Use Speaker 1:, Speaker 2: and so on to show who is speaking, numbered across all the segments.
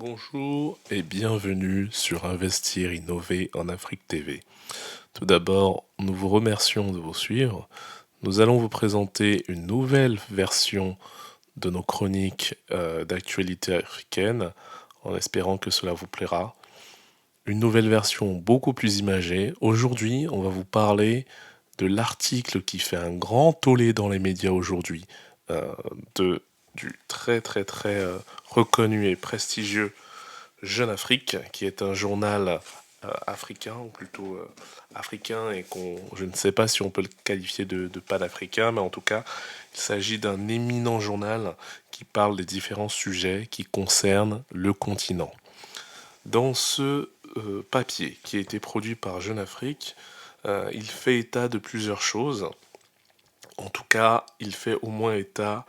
Speaker 1: Bonjour et bienvenue sur Investir, Innover en Afrique TV. Tout d'abord, nous vous remercions de vous suivre. Nous allons vous présenter une nouvelle version de nos chroniques d'actualité africaine, en espérant que cela vous plaira. Une nouvelle version beaucoup plus imagée. Aujourd'hui, on va vous parler de l'article qui fait un grand tollé dans les médias aujourd'hui, euh, de, du très reconnu et prestigieux Jeune Afrique, qui est un journal africain, ou plutôt africain, et je ne sais pas si on peut le qualifier de panafricain, mais en tout cas, il s'agit d'un éminent journal qui parle des différents sujets qui concernent le continent. Dans ce papier qui a été produit par Jeune Afrique, il fait état de plusieurs choses. En tout cas, il fait au moins état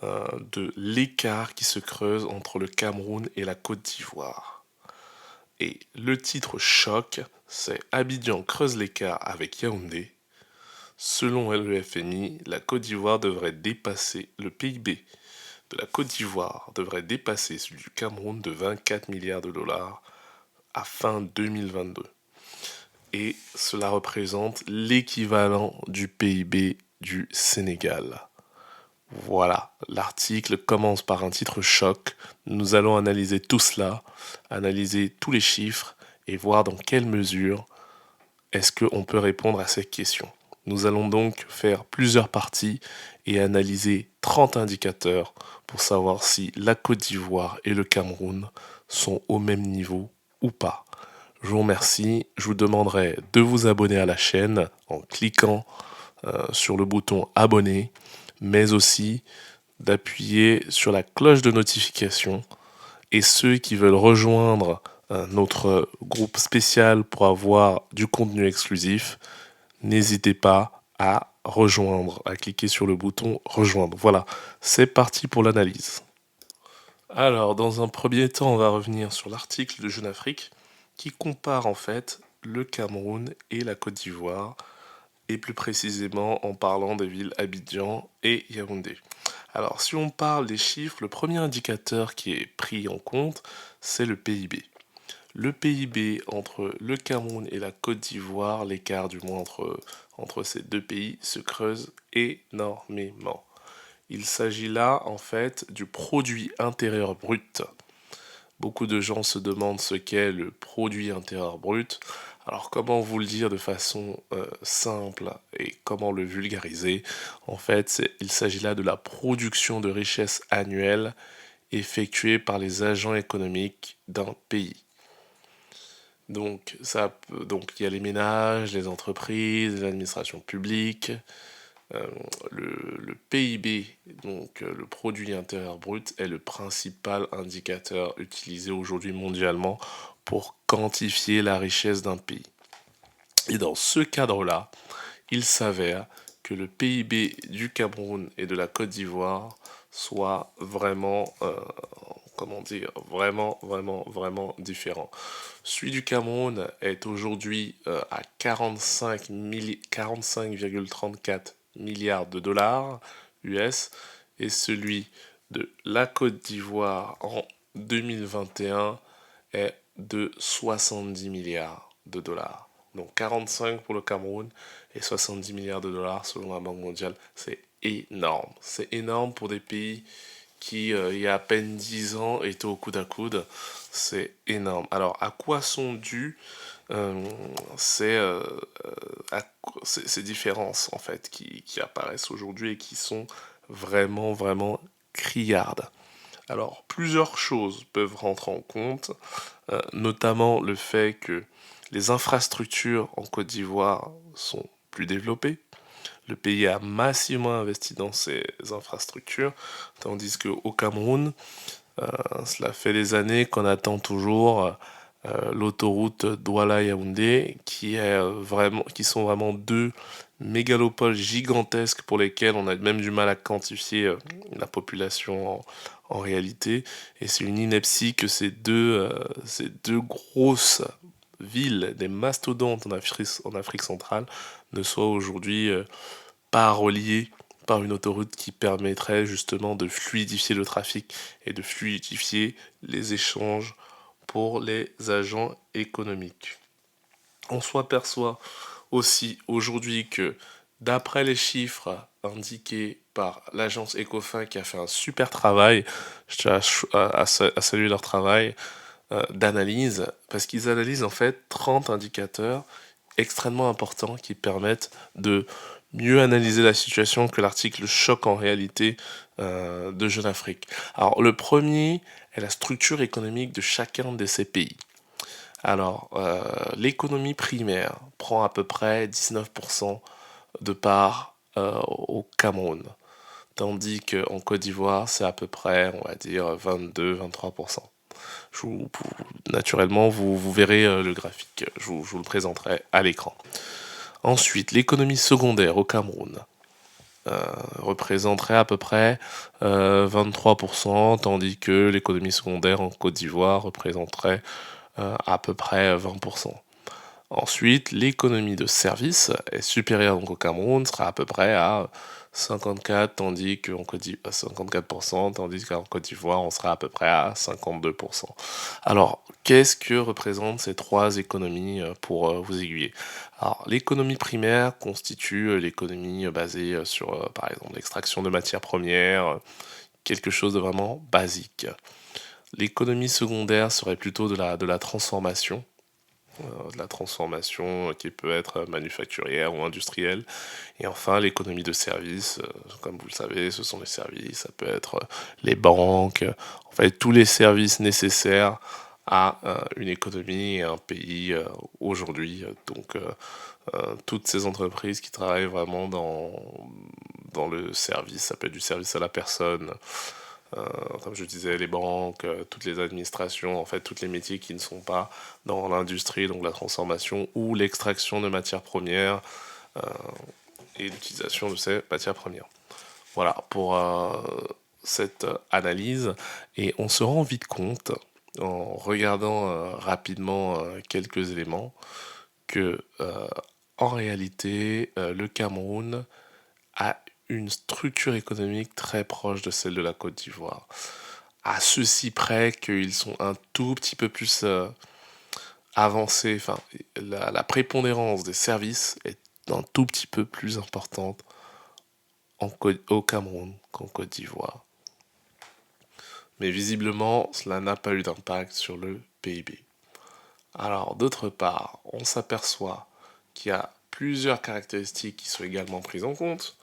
Speaker 1: de l'écart qui se creuse entre le Cameroun et la Côte d'Ivoire. Et le titre choc, c'est Abidjan creuse l'écart avec Yaoundé. Selon le FMI, la Côte d'Ivoire devrait dépasser le PIB de la Côte d'Ivoire devrait dépasser celui du Cameroun de 24 milliards de dollars à fin 2022. Et cela représente l'équivalent du PIB du Sénégal. Voilà, l'article commence par un titre choc. Nous allons analyser tout cela, analyser tous les chiffres et voir dans quelle mesure est-ce qu'on peut répondre à ces questions. Nous allons donc faire plusieurs parties et analyser 30 indicateurs pour savoir si la Côte d'Ivoire et le Cameroun sont au même niveau ou pas. Je vous remercie, je vous demanderai de vous abonner à la chaîne en cliquant sur le bouton abonner, mais aussi d'appuyer sur la cloche de notification. Et ceux qui veulent rejoindre notre groupe spécial pour avoir du contenu exclusif, n'hésitez pas à rejoindre, à cliquer sur le bouton rejoindre. Voilà, c'est parti pour l'analyse. Alors, dans un premier temps, on va revenir sur l'article de Jeune Afrique qui compare en fait le Cameroun et la Côte d'Ivoire, et plus précisément en parlant des villes Abidjan et Yaoundé. Alors, si on parle des chiffres, le premier indicateur qui est pris en compte, c'est le PIB. Le PIB entre le Cameroun et la Côte d'Ivoire, l'écart du moins entre ces deux pays, se creuse énormément. Il s'agit là, en fait, du produit intérieur brut. Beaucoup de gens se demandent ce qu'est le produit intérieur brut. Alors comment vous le dire de façon simple et comment le vulgariser? En fait, il s'agit là de la production de richesse annuelle effectuée par les agents économiques d'un pays. Donc il y a les ménages, les entreprises, l'administration publique, le PIB, donc le produit intérieur brut, est le principal indicateur utilisé aujourd'hui mondialement pour quantifier la richesse d'un pays. Et dans ce cadre-là, il s'avère que le PIB du Cameroun et de la Côte d'Ivoire soit vraiment, comment dire, vraiment différent. Celui du Cameroun est aujourd'hui à 45,34 milliards de dollars US et celui de la Côte d'Ivoire en 2021 est de 70 milliards de dollars. Donc 45 pour le Cameroun et 70 milliards de dollars selon la Banque mondiale. C'est énorme. C'est énorme pour des pays qui, il y a à peine 10 ans, étaient au coude à coude. C'est énorme. Alors, à quoi sont dues euh, ces, euh, ces différences, en fait, qui apparaissent aujourd'hui et qui sont vraiment criardes? Alors, plusieurs choses peuvent rentrer en compte, notamment le fait que les infrastructures en Côte d'Ivoire sont plus développées. Le pays a massivement investi dans ses infrastructures, tandis qu'au Cameroun, cela fait des années qu'on attend toujours l'autoroute Douala-Yaoundé, qui sont vraiment deux mégalopoles gigantesques pour lesquelles on a même du mal à quantifier la population en réalité. Et c'est une ineptie que ces deux grosses villes, des mastodontes en Afrique centrale, ne soient aujourd'hui pas reliées par une autoroute qui permettrait justement de fluidifier le trafic et de fluidifier les échanges pour les agents économiques. On s'aperçoit aussi aujourd'hui que d'après les chiffres indiqués par l'agence Ecofin qui a fait un super travail, je tiens à saluer leur travail d'analyse, parce qu'ils analysent en fait 30 indicateurs extrêmement importants qui permettent de mieux analyser la situation que l'article choque en réalité de Jeune Afrique. Alors le premier est la structure économique de chacun de ces pays. Alors l'économie primaire prend à peu près 19% de part au Cameroun, tandis qu'en Côte d'Ivoire c'est à peu près, on va dire, 22-23%. Naturellement, vous verrez le graphique, je vous le présenterai à l'écran. Ensuite, l'économie secondaire au Cameroun représenterait à peu près 23%, tandis que l'économie secondaire en Côte d'Ivoire représenterait à peu près 20%. Ensuite, l'économie de service est supérieure donc au Cameroun, sera à peu près à 54, tandis qu'en Côte d'Ivoire, 54%, tandis qu'en Côte d'Ivoire, on sera à peu près à 52%. Alors, qu'est-ce que représentent ces trois économies pour vous aiguiller? Alors, l'économie primaire constitue l'économie basée sur, par exemple, l'extraction de matières premières, quelque chose de vraiment basique. L'économie secondaire serait plutôt de la transformation, qui peut être manufacturière ou industrielle. Et enfin, l'économie de services, comme vous le savez, ce sont les services, ça peut être les banques, en fait, tous les services nécessaires à une économie et un pays aujourd'hui. Donc, toutes ces entreprises qui travaillent vraiment dans le service, ça peut être du service à la personne, comme je disais, les banques, toutes les administrations, en fait, tous les métiers qui ne sont pas dans l'industrie, donc la transformation ou l'extraction de matières premières et l'utilisation de ces matières premières. Voilà pour cette analyse. Et on se rend vite compte, en regardant rapidement quelques éléments, que en réalité, le Cameroun a une structure économique très proche de celle de la Côte d'Ivoire. À ceci près qu'ils sont un tout petit peu plus avancés, enfin, la prépondérance des services est un tout petit peu plus importante au Cameroun qu'en Côte d'Ivoire. Mais visiblement, cela n'a pas eu d'impact sur le PIB. Alors, d'autre part, on s'aperçoit qu'il y a plusieurs caractéristiques qui sont également prises en compte.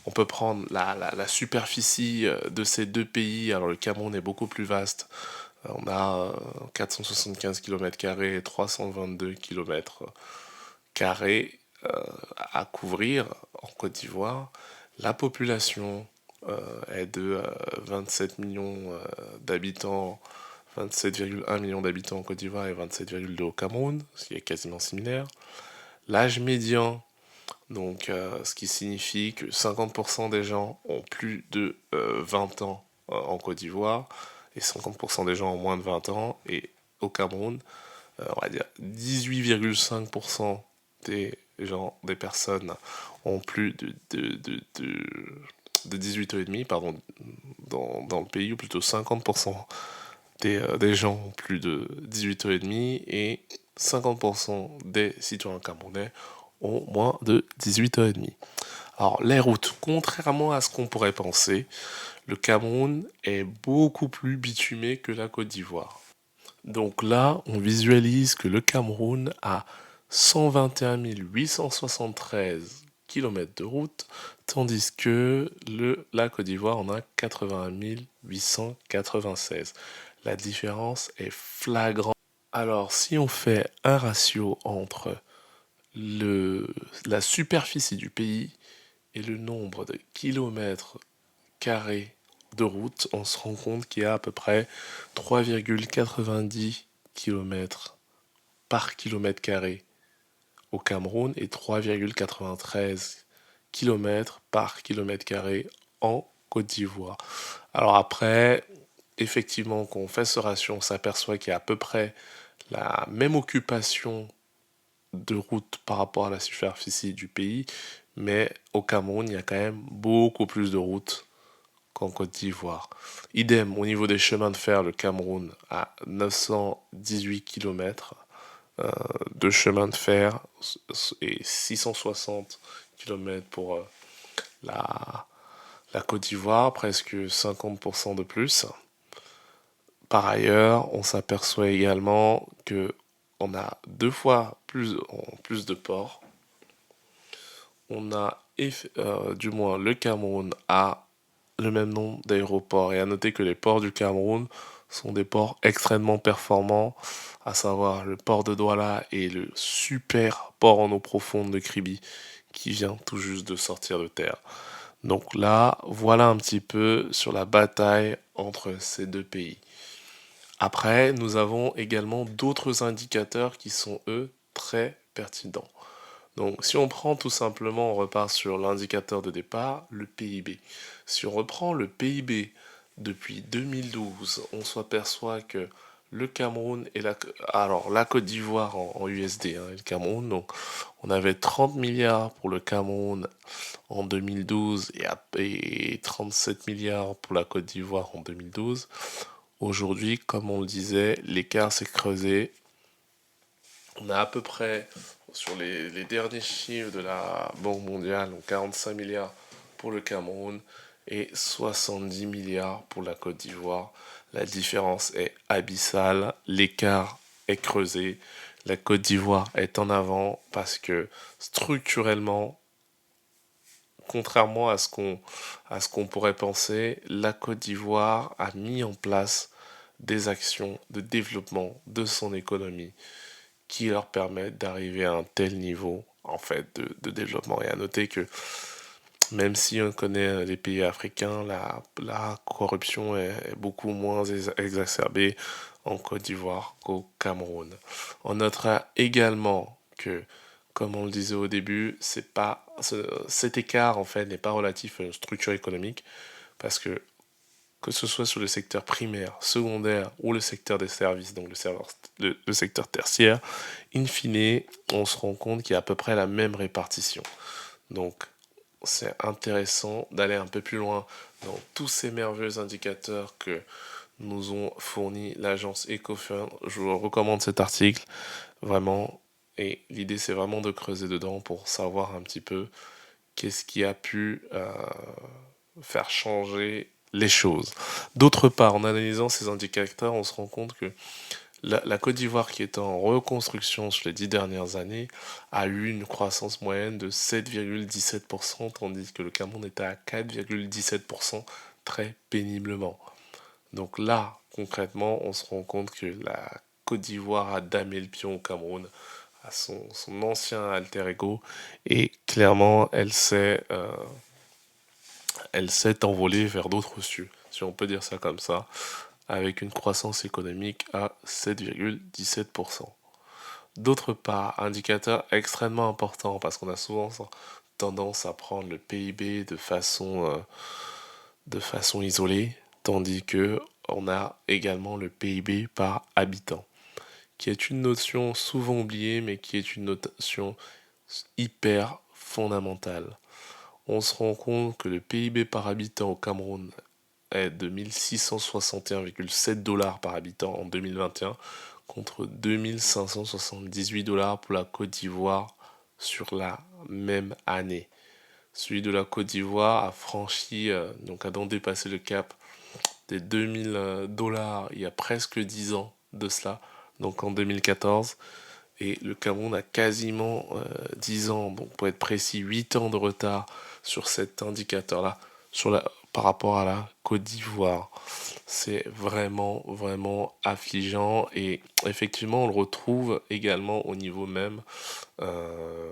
Speaker 1: On peut prendre la superficie de ces deux pays. Alors, le Cameroun est beaucoup plus vaste. On a 475 km² et 322 km² à couvrir en Côte d'Ivoire. La population est de 27 millions d'habitants, 27,1 millions d'habitants en Côte d'Ivoire et 27,2 au Cameroun, ce qui est quasiment similaire. L'âge médian, donc ce qui signifie que 50% des gens ont plus de 20 ans en Côte d'Ivoire et 50% des gens ont moins de 20 ans, et au Cameroun, on va dire 18,5% des personnes ont plus de 18 ans et demi, pardon, dans le pays, ou plutôt 50% des gens ont plus de 18 ans et demi, et 50% des citoyens camerounais ont moins de 18 ans et demi. Alors, les routes, contrairement à ce qu'on pourrait penser, le Cameroun est beaucoup plus bitumé que la Côte d'Ivoire. Donc là, on visualise que le Cameroun a 121 873 km de route, tandis que la Côte d'Ivoire en a 81 896. La différence est flagrante. Alors, si on fait un ratio entre la superficie du pays et le nombre de kilomètres carrés de route, on se rend compte qu'il y a à peu près 3,90 km par kilomètre carré au Cameroun et 3,93 km par kilomètre carré en Côte d'Ivoire. Alors après, effectivement, quand on fait ce ratio, on s'aperçoit qu'il y a à peu près la même occupation de route par rapport à la superficie du pays, mais au Cameroun, il y a quand même beaucoup plus de routes qu'en Côte d'Ivoire. Idem, au niveau des chemins de fer, le Cameroun a 918 km de chemin de fer et 660 km pour la, la Côte d'Ivoire, presque 50% de plus. Par ailleurs, on s'aperçoit également que on a deux fois plus de ports. On a, du moins, le Cameroun a le même nombre d'aéroports. Et à noter que les ports du Cameroun sont des ports extrêmement performants, à savoir le port de Douala et le super port en eau profonde de Kribi, qui vient tout juste de sortir de terre. Donc là, voilà un petit peu sur la bataille entre ces deux pays. Après, nous avons également d'autres indicateurs qui sont, eux, très pertinents. Donc, si on prend tout simplement, on repart sur l'indicateur de départ, le PIB. Si on reprend le PIB depuis 2012, on s'aperçoit que le Cameroun et la Côte d'Ivoire en USD, et le Cameroun, donc on avait 30 milliards pour le Cameroun en 2012 et 37 milliards pour la Côte d'Ivoire en 2012. Aujourd'hui, comme on le disait, l'écart s'est creusé. On a à peu près, sur les derniers chiffres de la Banque mondiale, donc 45 milliards pour le Cameroun et 70 milliards pour la Côte d'Ivoire. La différence est abyssale, l'écart est creusé, la Côte d'Ivoire est en avant parce que structurellement, contrairement à ce qu'on pourrait penser, la Côte d'Ivoire a mis en place des actions de développement de son économie qui leur permettent d'arriver à un tel niveau en fait de développement. Et à noter que même si on connaît les pays africains, la corruption est beaucoup moins exacerbée en Côte d'Ivoire qu'au Cameroun. On notera également que, comme on le disait au début, cet écart en fait n'est pas relatif à une structure économique parce que ce soit sur le secteur primaire, secondaire ou le secteur des services, donc le secteur tertiaire, in fine, on se rend compte qu'il y a à peu près la même répartition. Donc, c'est intéressant d'aller un peu plus loin dans tous ces merveilleux indicateurs que nous ont fourni l'agence Ecofin. Je vous recommande cet article, vraiment. Et l'idée, c'est vraiment de creuser dedans pour savoir un petit peu qu'est-ce qui a pu faire changer les choses. D'autre part, en analysant ces indicateurs, on se rend compte que la Côte d'Ivoire, qui est en reconstruction sur les 10 dernières années, a eu une croissance moyenne de 7,17%, tandis que le Cameroun était à 4,17%, très péniblement. Donc là, concrètement, on se rend compte que la Côte d'Ivoire a damé le pion au Cameroun, à son ancien alter ego, et clairement, elle s'est envolée vers d'autres cieux, si on peut dire ça comme ça, avec une croissance économique à 7,17%. D'autre part, indicateur extrêmement important parce qu'on a souvent tendance à prendre le PIB de façon isolée, tandis que on a également le PIB par habitant, qui est une notion souvent oubliée, mais qui est une notion hyper fondamentale. On se rend compte que le PIB par habitant au Cameroun est de 1661,7 dollars par habitant en 2021 contre 2578 dollars pour la Côte d'Ivoire sur la même année. Celui de la Côte d'Ivoire a franchi, donc a donc dépassé le cap des 2000 dollars il y a presque 10 ans de cela, donc en 2014. Et le Cameroun a quasiment 10 ans, donc pour être précis, 8 ans de retard sur cet indicateur-là, par rapport à la Côte d'Ivoire. C'est vraiment, vraiment affligeant et effectivement on le retrouve également au niveau même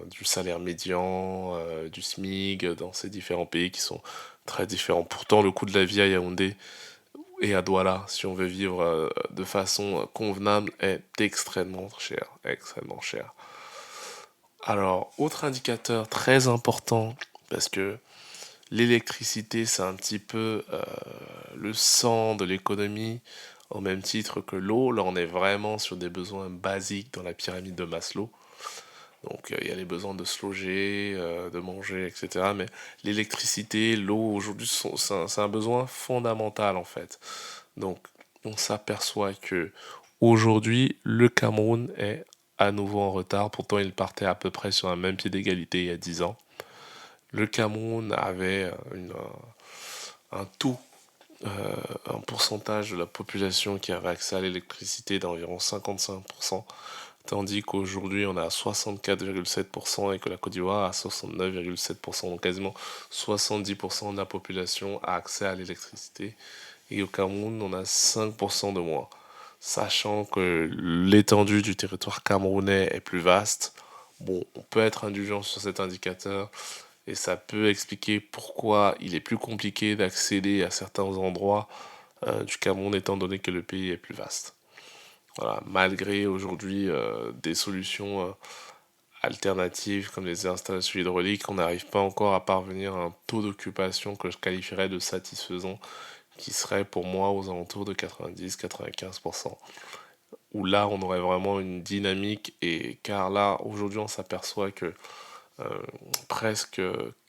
Speaker 1: du salaire médian, du SMIC dans ces différents pays qui sont très différents. Pourtant le coût de la vie à Yaoundé et à Douala, si on veut vivre de façon convenable, est extrêmement cher, extrêmement cher. Alors, autre indicateur très important, parce que l'électricité, c'est un petit peu le sang de l'économie, au même titre que l'eau. Là, on est vraiment sur des besoins basiques dans la pyramide de Maslow. Donc il y a les besoins de se loger, de manger, etc. Mais l'électricité, l'eau, aujourd'hui, c'est un besoin fondamental en fait. Donc on s'aperçoit que aujourd'hui, le Cameroun est à nouveau en retard. Pourtant, il partait à peu près sur un même pied d'égalité il y a 10 ans. Le Cameroun avait un taux, un pourcentage de la population qui avait accès à l'électricité d'environ 55%, tandis qu'aujourd'hui on est à 64,7% et que la Côte d'Ivoire a 69,7%, donc quasiment 70% de la population a accès à l'électricité. Et au Cameroun, on a 5% de moins. Sachant que l'étendue du territoire camerounais est plus vaste, bon, on peut être indulgent sur cet indicateur et ça peut expliquer pourquoi il est plus compliqué d'accéder à certains endroits du Cameroun étant donné que le pays est plus vaste. Voilà, malgré aujourd'hui des solutions alternatives comme les installations hydrauliques, on n'arrive pas encore à parvenir à un taux d'occupation que je qualifierais de satisfaisant, qui serait pour moi aux alentours de 90-95%. Où là, on aurait vraiment une dynamique, et car là, aujourd'hui, on s'aperçoit que euh, presque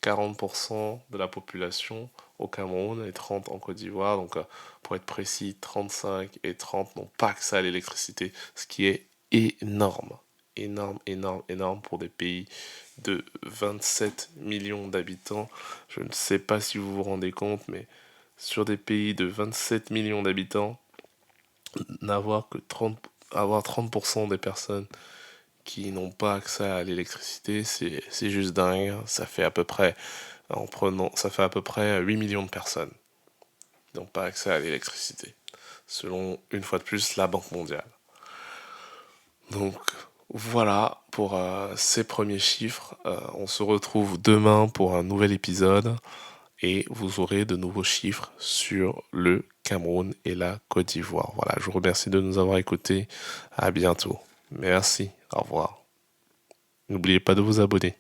Speaker 1: 40% de la population au Cameroun et 30 en Côte d'Ivoire, donc pour être précis, 35 et 30 n'ont pas accès à l'électricité, ce qui est énorme. Énorme, énorme, énorme pour des pays de 27 millions d'habitants. Je ne sais pas si vous vous rendez compte, mais sur des pays de 27 millions d'habitants, n'avoir que 30, avoir 30% des personnes qui n'ont pas accès à l'électricité, c'est juste dingue. Ça fait à peu près, ça fait à peu près 8 millions de personnes qui n'ont pas accès à l'électricité, selon, une fois de plus, la Banque mondiale. Donc, voilà pour ces premiers chiffres. On se retrouve demain pour un nouvel épisode et vous aurez de nouveaux chiffres sur le Cameroun et la Côte d'Ivoire. Voilà, je vous remercie de nous avoir écoutés. À bientôt. Merci. Au revoir. N'oubliez pas de vous abonner.